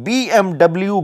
BMW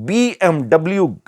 BMW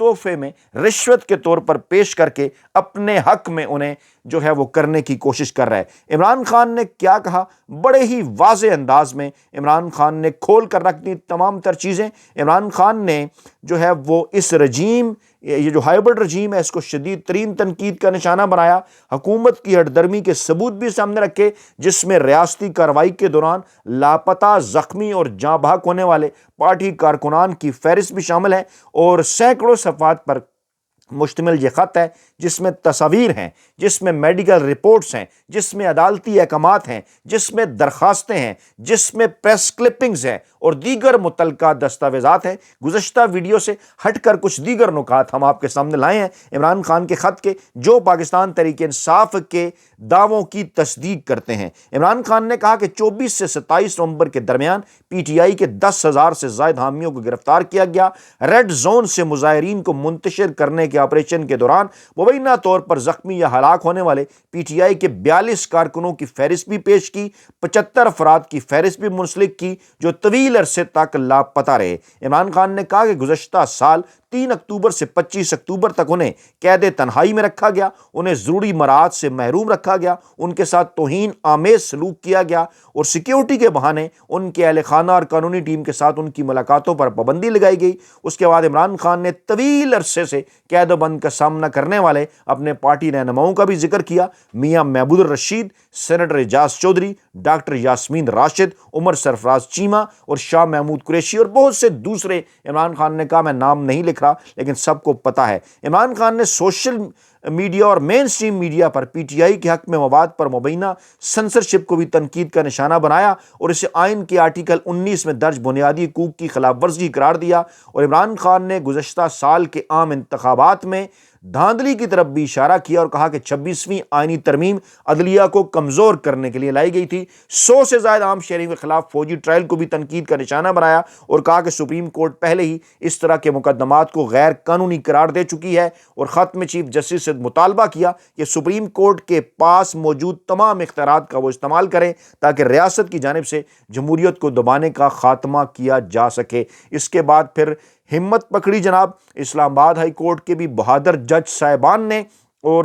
تحفے میں رشوت کے طور پر پیش کر کے اپنے حق میں انہیں جو ہے وہ کرنے کی کوشش کر رہا ہے۔ عمران خان نے کیا کہا؟ بڑے ہی واضح انداز میں عمران خان نے کھول کر رکھ دی تمام تر چیزیں۔ عمران خان نے جو ہے وہ اس رجیم، یہ جو ہائبرڈ رجیم ہے، اس کو شدید ترین تنقید کا نشانہ بنایا، حکومت کی ہٹ درمی کے ثبوت بھی سامنے رکھے، جس میں ریاستی کارروائی کے دوران لاپتہ، زخمی اور جاں بحق ہونے والے پارٹی کارکنان کی فہرست بھی شامل ہے، اور سینکڑوں صفحات پر مشتمل یہ خط ہے، جس میں تصاویر ہیں، جس میں میڈیکل رپورٹس ہیں، جس میں عدالتی احکامات ہیں، جس میں درخواستیں ہیں، جس میں پریس کلپنگز ہیں اور دیگر متعلقہ دستاویزات ہیں۔ گزشتہ ویڈیو سے ہٹ کر کچھ دیگر نکات ہم آپ کے سامنے لائے ہیں عمران خان کے خط کے، جو پاکستان تحریک انصاف کے دعووں کی تصدیق کرتے ہیں۔ عمران خان نے کہا کہ 24 سے 27 نومبر کے درمیان پی ٹی آئی کے 10,000 سے زائد حامیوں کو گرفتار کیا گیا۔ ریڈ زون سے مظاہرین کو منتشر کرنے کے آپریشن کے دوران مبینہ طور پر زخمی یا ہلاک ہونے والے پی ٹی آئی کے 42 کارکنوں کی فہرست بھی پیش کی، 75 افراد کی فہرست بھی منسلک کی جو طویل عرصے تک لاپتہ رہے۔ عمران خان نے کہا کہ گزشتہ سال 3 اکتوبر سے 25 اکتوبر تک انہیں قید تنہائی میں رکھا گیا، انہیں ضروری مراعات سے محروم رکھا گیا، ان کے ساتھ توہین آمیز سلوک کیا گیا اور سیکیورٹی کے بہانے ان کے اہل خانہ اور قانونی ٹیم کے ساتھ ان کی ملاقاتوں پر پابندی لگائی گئی۔ اس کے بعد عمران خان نے طویل عرصے سے قید و بند کا سامنا کرنے والے اپنے پارٹی رہنماؤں کا بھی ذکر کیا، میاں محمود الرشید، سینیٹر اعجاز چودھری، ڈاکٹر یاسمین راشد، عمر سرفراز چیمہ اور شاہ محمود قریشی اور بہت سے دوسرے۔ عمران خان نے کہا میں نام نہیں لکھ رہا لیکن سب کو پتہ ہے۔ عمران خان نے سوشل میڈیا اور مین سٹریم میڈیا پر پی ٹی آئی کے حق میں مواد پر مبینہ سنسرشپ کو بھی تنقید کا نشانہ بنایا اور اسے آئین کے آرٹیکل 19 میں درج بنیادی حقوق کی خلاف ورزی قرار دیا۔ اور عمران خان نے گزشتہ سال کے عام انتخابات میں دھاندلی کی طرف بھی اشارہ کیا اور کہا کہ 26ویں آئینی ترمیم عدلیہ کو کمزور کرنے کے لیے لائی گئی تھی۔ 100 سے زائد عام شہریوں کے خلاف فوجی ٹرائل کو بھی تنقید کا نشانہ بنایا اور کہا کہ سپریم کورٹ پہلے ہی اس طرح کے مقدمات کو غیر قانونی قرار دے چکی ہے، اور خط میں چیف جسٹس سے مطالبہ کیا کہ سپریم کورٹ کے پاس موجود تمام اختیارات کا وہ استعمال کریں تاکہ ریاست کی جانب سے جمہوریت کو دبانے کا خاتمہ کیا جا سکے۔ اس کے بعد پھر ہمت پکڑی جناب اسلام آباد ہائی کورٹ کے بھی بہادر جج صاحبان نے، اور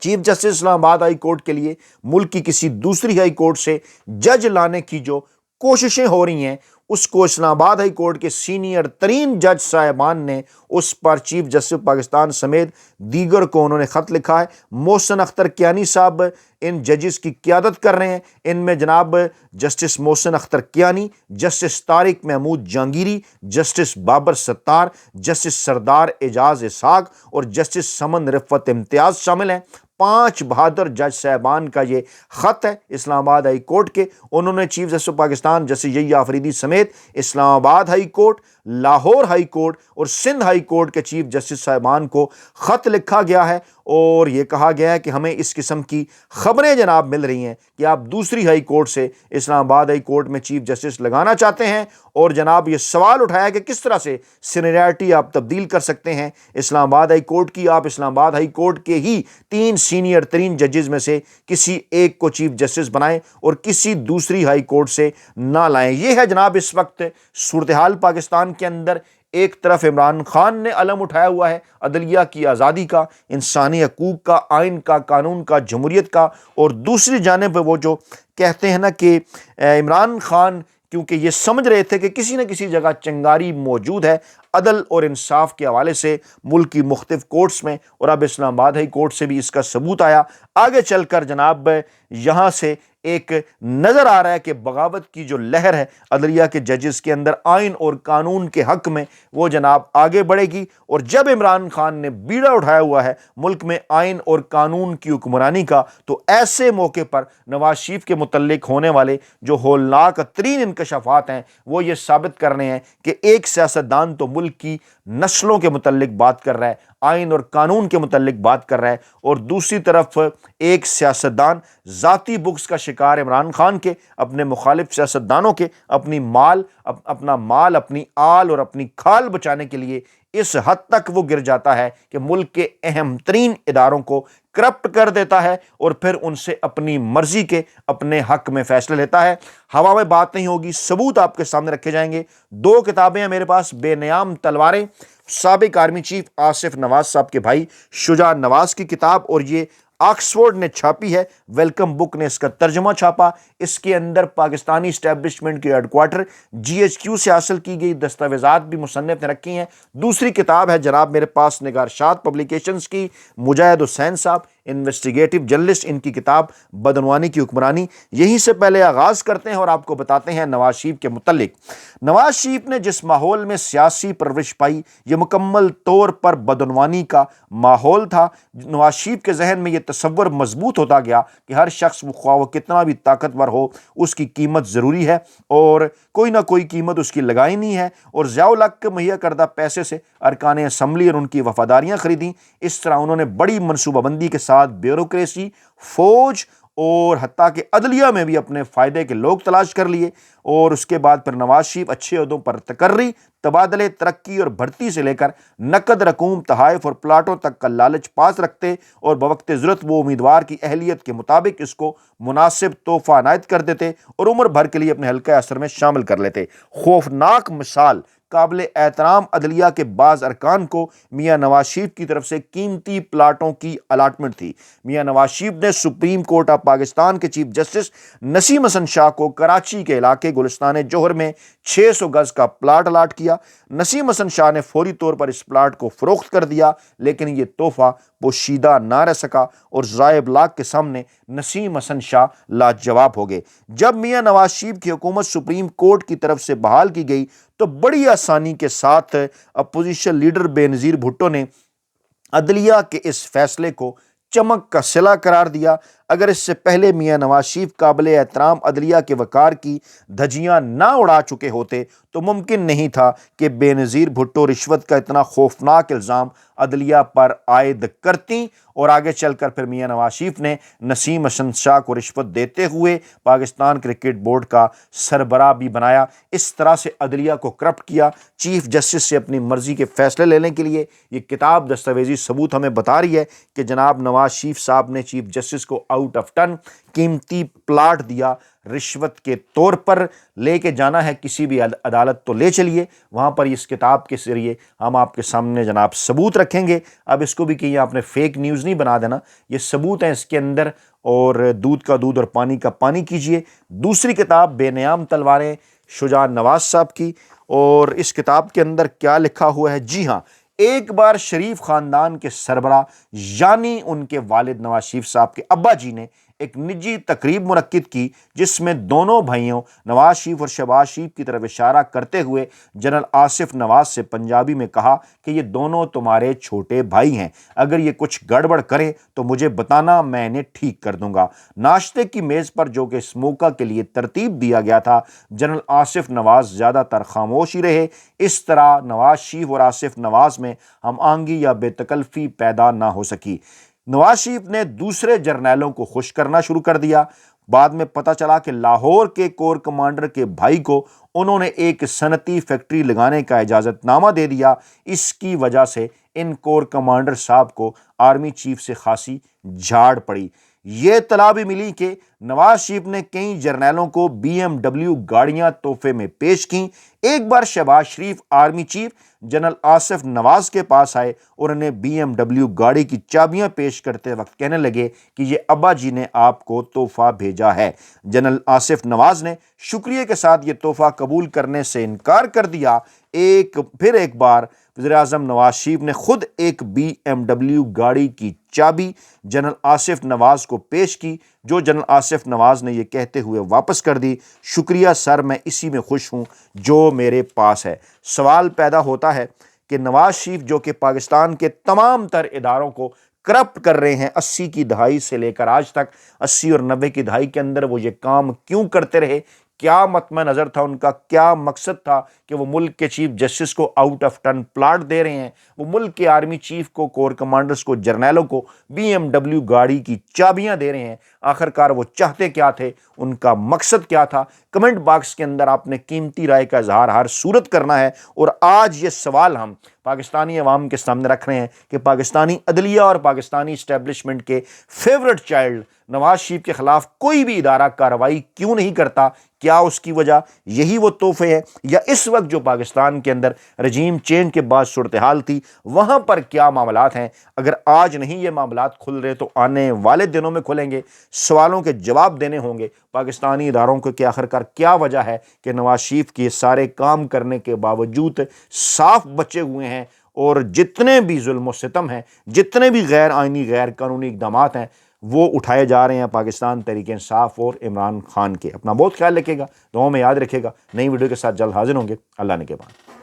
چیف جسٹس اسلام آباد ہائی کورٹ کے لیے ملک کی کسی دوسری ہائی کورٹ سے جج لانے کی جو کوششیں ہو رہی ہیں، اس کو اسلام آباد ہائی کورٹ کے سینئر ترین جج صاحبان نے اس پر چیف جسٹس پاکستان سمیت دیگر کو انہوں نے خط لکھا ہے۔ محسن اختر کیانی صاحب ان ججز کی قیادت کر رہے ہیں، ان میں جناب justice Mohsin Akhtar Kayani, justice Tariq Mahmood Jahangiri, justice Babar ستار، جسٹس سردار اعجاز اسحاق اور جسٹس سمن رفعت امتیاز شامل ہیں۔ 5 بہادر جج صاحبان کا یہ خط ہے اسلام آباد ہائی کورٹ کے۔ انہوں نے چیف جسٹس پاکستان جسٹس یحییٰ آفریدی سمیت اسلام آباد high court, Lahore high court اور سندھ ہائی کورٹ کے چیف جسٹس صاحبان کو خط لکھا گیا ہے، اور یہ کہا گیا ہے کہ ہمیں اس قسم کی خبریں جناب مل رہی ہیں کہ آپ دوسری ہائی کورٹ سے اسلام آباد ہائی کورٹ میں چیف جسٹس لگانا چاہتے ہیں، اور جناب یہ سوال اٹھایا کہ کس طرح سے سینیریٹی آپ تبدیل کر سکتے ہیں اسلام آباد ہائی کورٹ کی۔ آپ اسلام آباد ہائی کورٹ کے ہی 3 سینئر ترین ججز میں سے کسی ایک کو چیف جسٹس بنائیں اور کسی دوسری ہائی کورٹ سے نہ لائیں۔ یہ ہے جناب اس وقت صورتحال پاکستان کے اندر۔ ایک طرف عمران خان نے علم اٹھایا ہوا ہے عدلیہ کی آزادی کا، انسانی حقوق کا، آئین کا، قانون کا، جمہوریت کا، اور دوسری جانب وہ جو کہتے ہیں نا کہ عمران خان کیونکہ یہ سمجھ رہے تھے کہ کسی نہ کسی جگہ چنگاری موجود ہے عدل اور انصاف کے حوالے سے ملک کی مختلف کورٹس میں، اور اب اسلام آباد ہائی کورٹ سے بھی اس کا ثبوت آیا۔ آگے چل کر جناب یہاں سے ایک نظر آ رہا ہے کہ بغاوت کی جو لہر ہے عدلیہ کے ججز کے اندر آئین اور قانون کے حق میں، وہ جناب آگے بڑھے گی۔ اور جب عمران خان نے بیڑا اٹھایا ہوا ہے ملک میں آئین اور قانون کی حکمرانی کا، تو ایسے موقع پر نواز شریف کے متعلق ہونے والے جو ہولناک ترین انکشافات ہیں وہ یہ ثابت کر رہے ہیں کہ ایک سیاستدان تو ملک کی نسلوں کے متعلق بات کر رہا ہے، آئین اور قانون کے متعلق بات کر رہا ہے، اور دوسری طرف ایک سیاستدان ذاتی بغض کا شکار عمران خان کے، اپنے مخالف سیاستدانوں کے، اپنا مال، اپنی آل اور اپنی کھال بچانے کے لیے اس حد تک وہ گر جاتا ہے کہ ملک کے اہم ترین اداروں کو کرپٹ کر دیتا ہے اور پھر ان سے اپنی مرضی کے اپنے حق میں فیصلے لیتا ہے۔ ہوا میں بات نہیں ہوگی، ثبوت آپ کے سامنے رکھے جائیں گے۔ 2 کتابیں ہیں میرے پاس، بے نیام تلواریں، سابق آرمی چیف آصف نواز صاحب کے بھائی شجاع نواز کی کتاب، اور یہ آکسفورڈ نے چھاپی ہے، ویلکم بک نے اس کا ترجمہ چھاپا۔ اس کے اندر پاکستانی اسٹیبلشمنٹ کے ہیڈ کوارٹر GHQ سے حاصل کی گئی دستاویزات بھی مصنف نے رکھی ہیں۔ دوسری کتاب ہے جناب میرے پاس نگار شاد پبلیکیشنز کی، مجاہد حسین صاحب انویسٹیگیٹو جرنلسٹ، ان کی کتاب بدعنوانی کی حکمرانی۔ یہیں سے پہلے آغاز کرتے ہیں اور آپ کو بتاتے ہیں نواز شریف کے متعلق۔ نواز شریف نے جس ماحول میں سیاسی پرورش پائی، یہ مکمل طور پر بدعنوانی کا ماحول تھا۔ نواز شریف کے ذہن میں یہ تصور مضبوط ہوتا گیا کہ ہر شخص خواہ وہ کتنا بھی طاقتور ہو، اس کی قیمت ضروری ہے اور کوئی نہ کوئی قیمت اس کی لگانی ہے، اور ضیاء الحق کے مہیا کردہ پیسے سے ارکان اسمبلی اور ان کی وفاداریاں خریدیں۔ اس طرح انہوں نے بڑی منصوبہ بندی کے ساتھ بیوروکریسی، فوج اور حتیٰ کہ عدلیہ میں بھی اپنے فائدے کے لوگ تلاش کر لیے، اور اس کے بعد پھر نواز شریف اچھے عہدوں پر تقرری، تبادلے، ترقی اور بھرتی سے لے کر نقد رقوم، تحائف اور پلاٹوں تک کا لالچ پاس رکھتے، اور بوقت ضرورت وہ امیدوار کی اہلیت کے مطابق اس کو مناسب تحفہ عنایت کر دیتے اور عمر بھر کے لیے اپنے حلقہ اثر میں شامل کر لیتے۔ خوفناک مثال قابل احترام عدلیہ کے بعض ارکان کو میاں نواز شریف کی طرف سے قیمتی پلاٹوں کی الاٹمنٹ تھی۔ میاں نواز شریف نے سپریم کورٹ آف پاکستان کے چیف جسٹس نسیم حسن شاہ کو کراچی کے علاقے گلستان جوہر میں 600 گز کا پلاٹ الاٹ کیا۔ نسیم حسن شاہ نے فوری طور پر اس پلاٹ کو فروخت کر دیا، لیکن یہ تحفہ پوشیدہ نہ رہ سکا اور ذرائع ابلاغ کے سامنے نسیم حسن شاہ لاجواب ہو گئے۔ جب میاں نواز شریف کی حکومت سپریم کورٹ کی طرف سے بحال کی گئی تو بڑی آسانی کے ساتھ اپوزیشن لیڈر بے نظیر بھٹو نے عدلیہ کے اس فیصلے کو چمک کا صلہ قرار دیا۔ اگر اس سے پہلے میاں نواز شریف قابل احترام عدلیہ کے وقار کی دھجیاں نہ اڑا چکے ہوتے تو ممکن نہیں تھا کہ بے نظیر بھٹو رشوت کا اتنا خوفناک الزام عدلیہ پر عائد کرتی، اور آگے چل کر پھر میاں نواز شریف نے نسیم حسن شاہ کو رشوت دیتے ہوئے پاکستان کرکٹ بورڈ کا سربراہ بھی بنایا۔ اس طرح سے عدلیہ کو کرپٹ کیا۔ چیف جسٹس سے اپنی مرضی کے فیصلے لینے کے لیے یہ کتاب دستاویزی ثبوت ہمیں بتا رہی ہے کہ جناب نواز شریف صاحب نے چیف جسٹس کو آؤٹ آف ٹرن قیمتی پلاٹ دیا، رشوت کے طور پر لے کے جانا ہے کسی بھی عدالت تو لے چلیے، وہاں پر اس کتاب کے ذریعے ہم آپ کے سامنے جناب ثبوت رکھیں گے۔ اب اس کو بھی کہیں آپ نے فیک نیوز نہیں بنا دینا، یہ ثبوت ہیں اس کے اندر، اور دودھ کا دودھ اور پانی کا پانی کیجئے۔ دوسری کتاب بے نیام تلواریں شجاع نواز صاحب کی، اور اس کتاب کے اندر کیا لکھا ہوا ہے؟ جی ہاں، ایک بار شریف خاندان کے سربراہ یعنی ان کے والد نواز شریف صاحب کے ابا جی نے ایک نجی تقریب منعقد کی، جس میں دونوں بھائیوں نواز شریف اور شہباز شریف کی طرف اشارہ کرتے ہوئے جنرل آصف نواز سے پنجابی میں کہا کہ یہ دونوں تمہارے چھوٹے بھائی ہیں، اگر یہ کچھ گڑبڑ کریں تو مجھے بتانا، میں انہیں ٹھیک کر دوں گا۔ ناشتے کی میز پر جو کہ اس موقع کے لیے ترتیب دیا گیا تھا، جنرل آصف نواز زیادہ تر خاموش ہی رہے۔ اس طرح نواز شریف اور آصف نواز میں ہم آہنگی یا بے تکلفی پیدا نہ ہو سکی۔ نواز شریف نے دوسرے جرنیلوں کو خوش کرنا شروع کر دیا۔ بعد میں پتہ چلا کہ لاہور کے کور کمانڈر کے بھائی کو انہوں نے ایک صنعتی فیکٹری لگانے کا اجازت نامہ دے دیا۔ اس کی وجہ سے ان کور کمانڈر صاحب کو آرمی چیف سے خاصی جھاڑ پڑی۔ یہ اطلاع بھی ملی کہ نواز شریف نے کئی جرنیلوں کو BMW گاڑیاں تحفے میں پیش کیں۔ ایک بار شہباز شریف آرمی چیف جنرل آصف نواز کے پاس آئے اور انہیں BMW گاڑی کی چابیاں پیش کرتے وقت کہنے لگے کہ یہ ابا جی نے آپ کو تحفہ بھیجا ہے۔ جنرل آصف نواز نے شکریہ کے ساتھ یہ تحفہ قبول کرنے سے انکار کر دیا۔ ایک بار وزیر اعظم نواز شریف نے خود ایک BMW گاڑی کی چابی جنرل آصف نواز کو پیش کی، جو جنرل آصف نواز نے یہ کہتے ہوئے واپس کر دی، شکریہ سر، میں اسی میں خوش ہوں جو میرے پاس ہے۔ سوال پیدا ہوتا ہے کہ نواز شریف جو کہ پاکستان کے تمام تر اداروں کو کرپٹ کر رہے ہیں 80 کی دہائی سے لے کر آج تک، 80 اور 90 کی دہائی کے اندر وہ یہ کام کیوں کرتے رہے؟ کیا مطمع نظر تھا ان کا؟ کیا مقصد تھا کہ وہ ملک کے چیف جسٹس کو آؤٹ آف ٹرن پلاٹ دے رہے ہیں، وہ ملک کے آرمی چیف کو، کور کمانڈرز کو، جرنیلوں کو BMW گاڑی کی چابیاں دے رہے ہیں؟ آخرکار وہ چاہتے کیا تھے؟ ان کا مقصد کیا تھا؟ کمنٹ باکس کے اندر آپ نے قیمتی رائے کا اظہار ہر صورت کرنا ہے۔ اور آج یہ سوال ہم پاکستانی عوام کے سامنے رکھ رہے ہیں کہ پاکستانی عدلیہ اور پاکستانی اسٹیبلشمنٹ کے فیورٹ چائلڈ نواز شریف کے خلاف کوئی بھی ادارہ کارروائی کیوں نہیں کرتا؟ کیا اس کی وجہ یہی وہ تحفے ہیں، یا اس وقت جو پاکستان کے اندر رجیم چینج کے بعد صورتحال تھی وہاں پر کیا معاملات ہیں؟ اگر آج نہیں یہ معاملات کھل رہے تو آنے والے دنوں میں کھلیں گے، سوالوں کے جواب دینے ہوں گے پاکستانی اداروں کو کہ آخرکار کیا وجہ ہے کہ نواز شریف کے سارے کام کرنے کے باوجود صاف بچے ہوئے ہیں، اور جتنے بھی ظلم و ستم ہیں، جتنے بھی غیر آئینی غیر قانونی اقدامات ہیں وہ اٹھائے جا رہے ہیں پاکستان تحریک انصاف اور عمران خان کے۔ اپنا بہت خیال رکھے گا، دعاؤں میں یاد رکھے گا۔ نئی ویڈیو کے ساتھ جلد حاضر ہوں گے۔ اللہ نے کے بعد۔